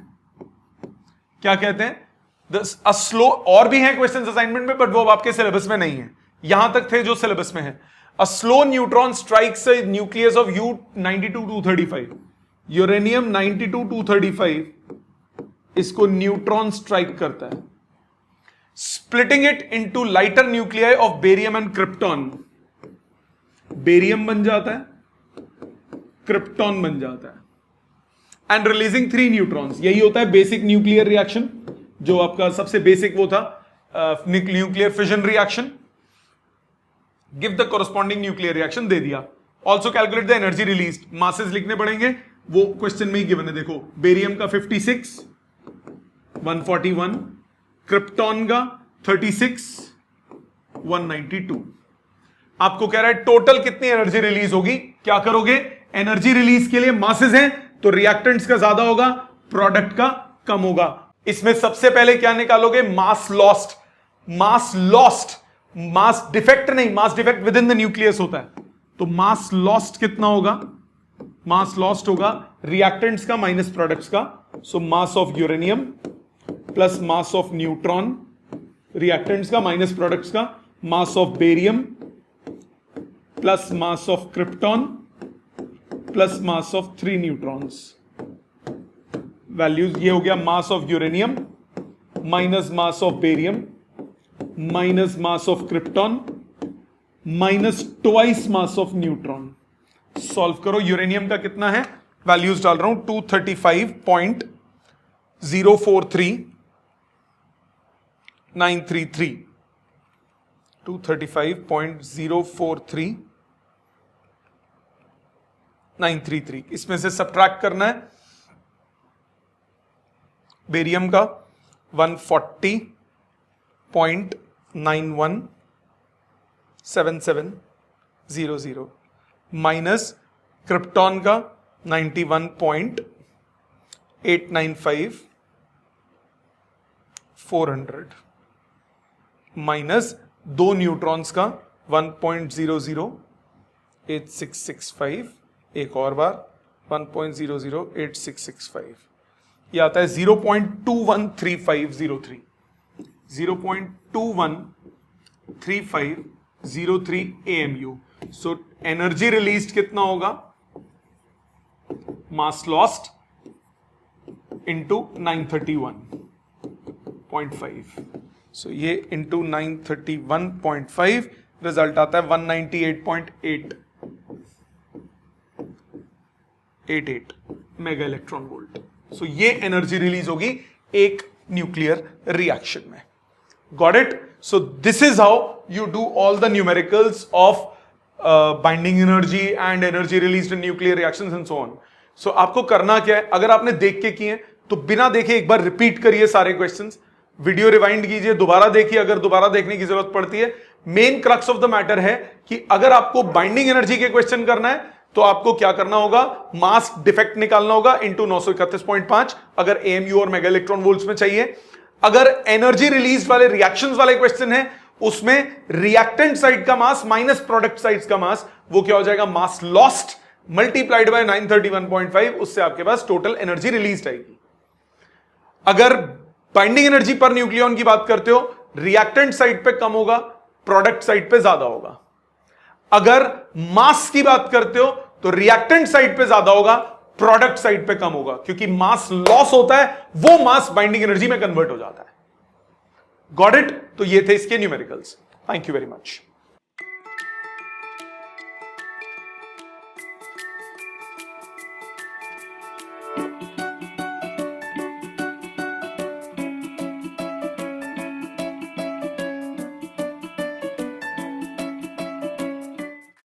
क्या कहते हैं, स्लो, और भी हैं क्वेश्चन असाइनमेंट में बट वो अब आपके सिलेबस में नहीं है, यहां तक थे जो सिलेबस में है। A slow neutron strikes nucleus of U-92-235, uranium 92-235 इसको न्यूट्रॉन स्ट्राइक करता है, splitting it into lighter nuclei of barium and krypton, barium बन जाता है, क्रिप्टॉन बन जाता है, एंड रिलीजिंग 3 न्यूट्रॉन्स। यही होता है बेसिक न्यूक्लियर रिएक्शन, जो आपका सबसे बेसिक वो था nuclear fission reaction. Give the corresponding nuclear reaction दे दिया। Also calculate the energy release, masses लिखने पड़ेंगे, वो क्वेश्चन में ही गिवन है। देखो, बेरियम का 56, 141, क्रिप्टॉन का 36, 192। आपको कह रहा है टोटल कितनी एनर्जी रिलीज होगी, क्या करोगे, एनर्जी रिलीज के लिए मासेस हैं तो रिएक्टेंट्स का ज्यादा होगा, प्रोडक्ट का कम होगा। इसमें सबसे पहले क्या निकालोगे, mass lost. Mass lost, mass defect नहीं, mass defect within the nucleus होता है, तो मास लॉस्ट कितना होगा, मास लॉस्ट होगा रिएक्टेंट्स का माइनस प्रोडक्ट्स का, so mass of uranium plus mass of neutron, reactants का माइनस प्रोडक्ट्स का, mass of barium plus mass of krypton plus mass of 3 neutrons. Values ये हो गया, mass of uranium minus mass of barium minus mass of krypton minus twice mass of neutron. Solve करो, uranium का कितना है, values डाल रहा हूं, 235.043933, 235.043933। इसमें से सब्ट्रैक्ट करना है, बेरियम का 140.917700 माइनस क्रिप्टॉन का 91.895,400 माइनस 2 न्यूट्रॉन्स का 1.008665, एक और बार 1.008665, यह आता है 0.213503, 0.213503 AMU। सो एनर्जी रिलीज्ड कितना होगा, मास लॉस्ट इंटू 931.5, सो ये इंटू 931.5, रिजल्ट आता है 198.888 मेगा इलेक्ट्रॉन वोल्ट। सो ये एनर्जी रिलीज होगी एक न्यूक्लियर रिएक्शन में। Got it. So this is how you do all the numericals of binding energy and energy released in nuclear reactions and so on. So आपको करना क्या है, अगर आपने देख के किए तो बिना देखे एक बार रिपीट करिए सारे क्वेश्चंस, वीडियो रिवाइंड कीजिए, दोबारा देखिए अगर दोबारा देखने की जरूरत पड़ती है, main crux of the matter है कि अगर आपको बाइंडिंग एनर्जी के क्वेश्चन करना है तो आपको क्या करना होगा, मास डिफेक्ट निकालना होगा इंटू 931.5 अगर एएमयू और मेगा इलेक्ट्रॉन वोल्ट्स में चाहिए। अगर एनर्जी रिलीज वाले रिएक्शंस वाले क्वेश्चन है उसमें रिएक्टेंट साइड का मास माइनस प्रोडक्ट साइड का मास, वो क्या हो जाएगा, मास लॉस्ट मल्टीप्लाइड बाय 931.5, उससे आपके पास टोटल एनर्जी रिलीज आएगी। अगर बाइंडिंग एनर्जी पर न्यूक्लियॉन की बात करते हो, रिएक्टेंट साइड पे कम होगा, प्रोडक्ट साइड पे ज्यादा होगा। अगर मास की बात करते हो तो रिएक्टेंट साइड पे ज्यादा होगा, प्रोडक्ट साइड पे कम होगा, क्योंकि मास लॉस होता है, वो मास बाइंडिंग एनर्जी में कन्वर्ट हो जाता है। Got it? तो ये थे इसके numericals. Thank you very much.